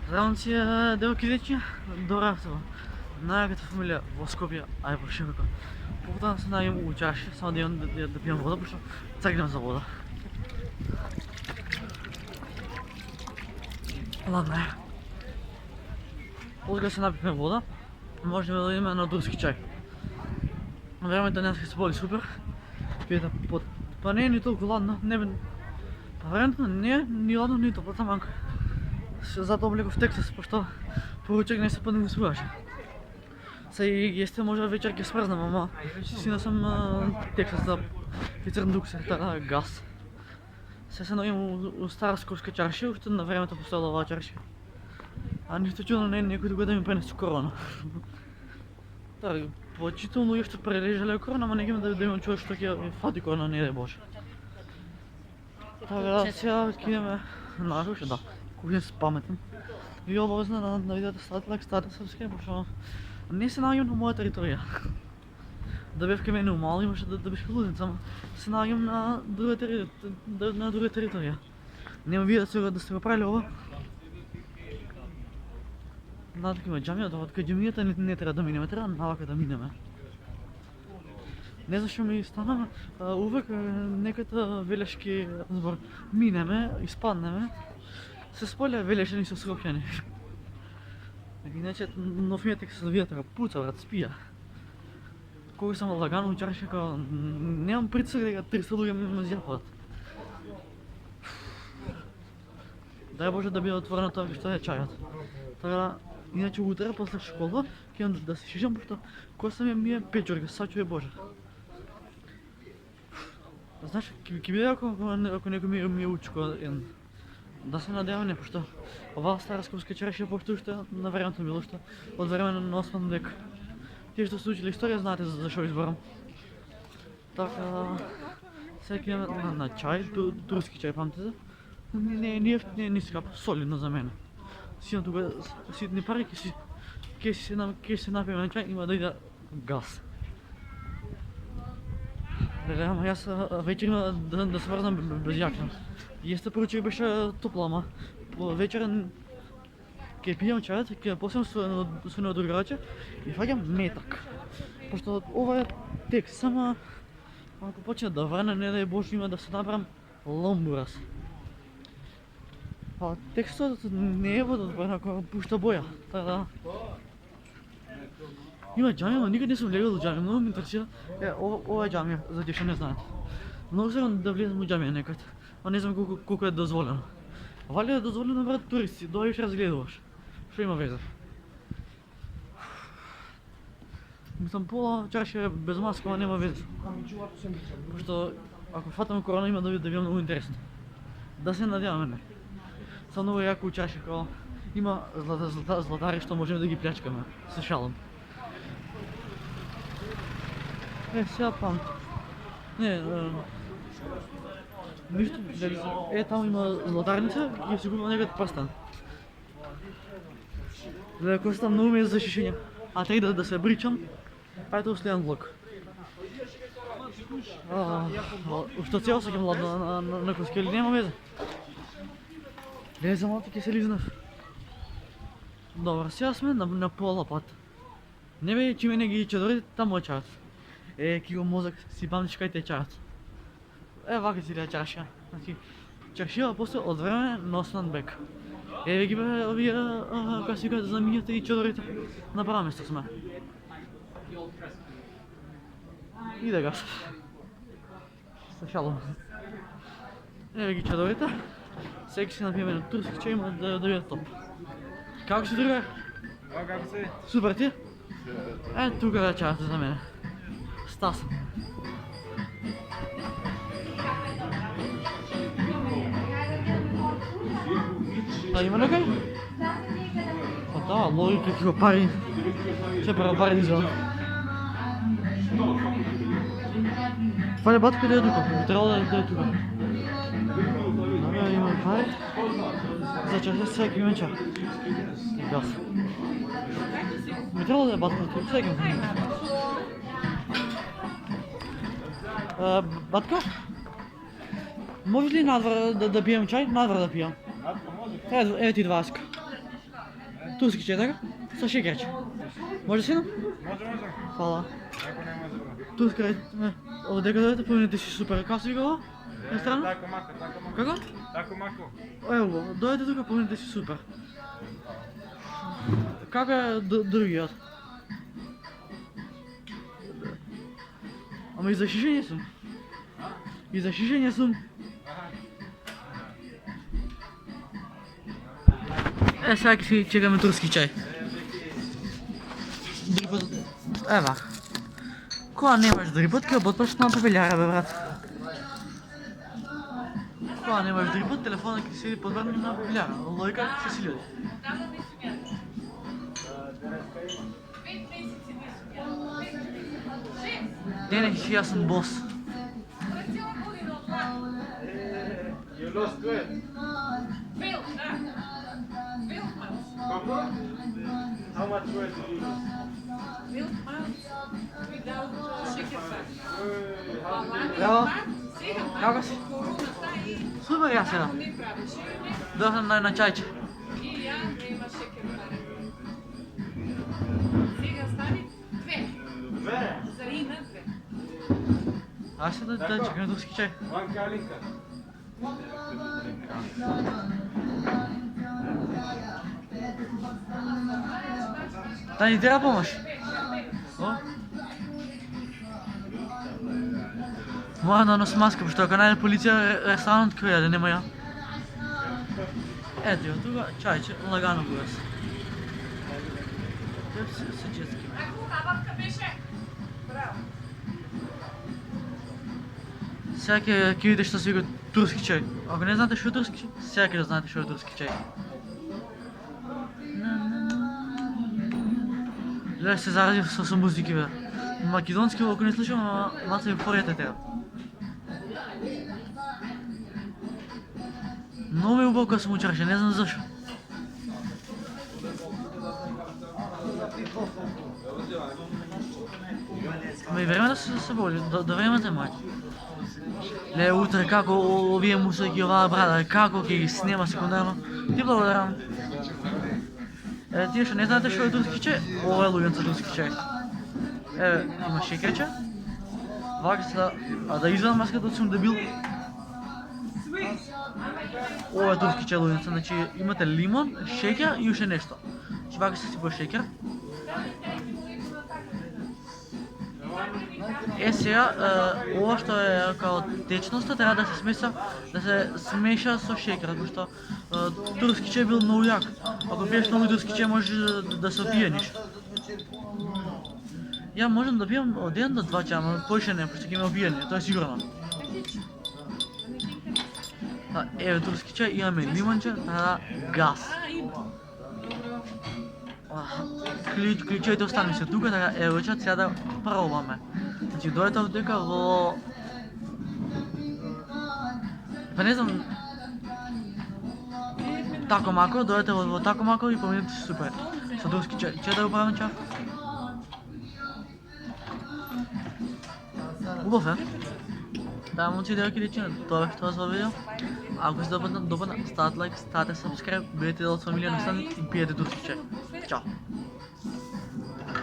Zdravím si девойки вече, добре това. Най-като фамилия в Скопия, ай в Широко. Попутам се наим учащи, само да имам да пием вода, защото цъгнем за вода. Ладно е. После да се напихме вода, можем да дадем на турски чай. Времето днес се боли супер. Пиета под... Па не е ни толкова ладно, не бе... Времето не е ни ладно, ни топлата манка. Zato bile в Тексас, защото поручек не се пъдне го слушаше. Сега este може вечер ги свързнам, ама сина съм Тексас за фицерндук се газ. Сега се наим стара скорска чарши, още на времето поставила чарши. А нищо чудно не е някой друга да ми пренесе корона. Так, почително и ще прележали корона, ама не ги да имам човек, що такива фати корона, не дай Боже. Така, сега кинеме на ще да. Кухня с паметен. И образно на видеото стата съвсем, защото не се нагим на моя територия. Да бе в към е нормално, имаше да беше лудница, ама се нагим на друга територия. Няма видео да сте го правили ова. Да, така има джамия, това така джамията не трябва да минеме, трябва навака да минеме. Не защо ми стана, увек неката велешки сбор минеме, изпаднеме. Се споля велеше ни са скопчани. Иначе новият текст с вятъра пуца, брат, спия. Кога съм лагано чарше, като нямам притисък дека 300 други ме зяпват. Дай Боже да биде отворено това, що е чаят. Така, иначе утре после школа, кем да се шишам, защото коса ми е печорка, сачо е Боже. Знаеш, ки биде ако некой ми е учко, да се надявам не, защото ова стара скопска чаршия почта още на времето било, още от време на 8 век. Тие, що са учили история, знаете защо изборам. Така, всеки на чай, турски чай, памтите? Не е ни скап, солидно за мен. Сина тук си не пари, ке си напием на чай, има да иде газ. Ама аз вечер има да се върнам без якна. И este поручик беше топла, ама вечер ке пием чаят, ке после свинeo другаче и фагам метак. Защото ова е текст, само ако почне да върна, не дай Боже има да се направим ломбурас. А текстът не е водът, ако пуща боя. Така. Има джамия, но никъде не съм влегал до джамия, много ме интересира. Ова е джамия, за те, що не знаят. Много се да влезем в джамия некъде. А не знам колко е дозволено. Вали е дозволено, брат, туристи, дойдеш разгледуваш. Що има везе? Мислам, пола чаша без маска, ама няма везе. Защото ако фатаме корона, има да ви много интересно. Да се надяваме, не. Са много яко чаши, като има златари, що можем да ги плячкаме с шалом. Сега пам. Не, нищо, там има златарница и си купил някакъв пръстен. За да коста много ми е за шишения. А тъй да се бричам, ето следен влог. Още цяло са ги младна на коски или няма везе? Не за малко ке се лизнав. Добре, сега сме на пола път. Не бе, че мене ги чадори, там му чаят. Ки го мозък си памтиш кай те чаят. Вака си ли чаша. Чаршия после от време на Осман бек. Ви ги бе, вие, как си кажете, замените и чадорите. На права место сме. И да газ. Слушало. Ви ги чадорите. Всеки си напиеме на турски чай, има да биде топ. Как си, друга? Как си? Супер ти? Тук е чаята за мене. Стас. Има някой? Да, логика какива пари. Ще пари извън. Това е батко да е тук, трябва да е тук. Добре, има пари. За чаша всеки има чак. Газ. Трябва да е батко тук, всеки има. Батко? Може ли надвор да пием чай? Надвор да пием. Ето ти 20. Турски чай, така? Sa šekerče. Može sino? Može, može. Hvala. Ako nema zubra. Турска, od дека дојдете, поминете си супер. Како се викало? Ресторан? Tako mako, tako mako. Како? Tako mako. Ево го, дојдете тука, поминете си супер. Како е другиот? Ама и за шишење сум. И за шишење сум. Сега ќе си чекаме турски чај. Дрипот... Ева. Кога немаш дрипот, ќе оботпаш на папелјара, бе, брат. Кога немаш дрипот, телефонот ќе седи подврнат на папелјара. Лојка се си люди. Денес ќе јас сум бос. You lost weight. Veel, ja. Veel maand. How much weight did you lose? Veel maand. Without sugar fat. Evo, Zeker maar. како си? Corona taj. Супер јас сега. Ne praviš. Дојдов на чајче. I ja nema sugar fat. Сега стави 2. Dve. Зарина 2. Аз се да чекаме турски чај. One kalinka. Да ни треба помош. О? Мора да носи маска, пошто ако најде полиција ресторанот кој јаде, нема ја. Ето ја, тука чајче, лагано го јас. Тоа се честки. Ako nabavka беше? Bravo. Сега ќе видите што се вика турски чај. Ако не знаете што е турски чај, сега ќе да знаете што е турски чај. Гледа се заразив со музики, бе. Македонски, ако не слушам, ама малце ми порете тега. Многу ми убаво кога сум учарше, не знам зашо. Ма и време да се боли, до времето е мој. Ле, утре како овие мусики, оваа брада, како ќе ги снема секундарно. Ти благодарам. Тие што не знаете што е турски чај, ова е луѓенца турски чај. Еве, има шекерче. Вака се да извадам маската да сум дебил. Ова е турски чај луѓенца, значи имате лимон, шеќер и уште нешто. Значи вака се сипа шеќер. Сега, ова што е као течноста треба да се смеша со шеќер, како што турски чај бил многу јак. Ако пиеш многу турски чај можеш да се опиениш. Ја можам да пијам од 1 до 2 чаја, ама поише не, пошто ќе ме опиене, тоа е сигурно. Еве турски чај, имаме лимонче, така газ. Клучевите останали се тука, така еве чат сега да пробаме. Значи дојдете овдека во... Па не знам... Тако мако, дојдете во тако мако и поминете се супер. Со турски чај. Че да го правим чај? Убав е. Да, момци и девојки дечиња, тоа беше тоа за ова видео. Ако се допадна, ставате лайк, ставате subscribe, бидете дел од фамилија на Стан и пиете турски чај. Чао!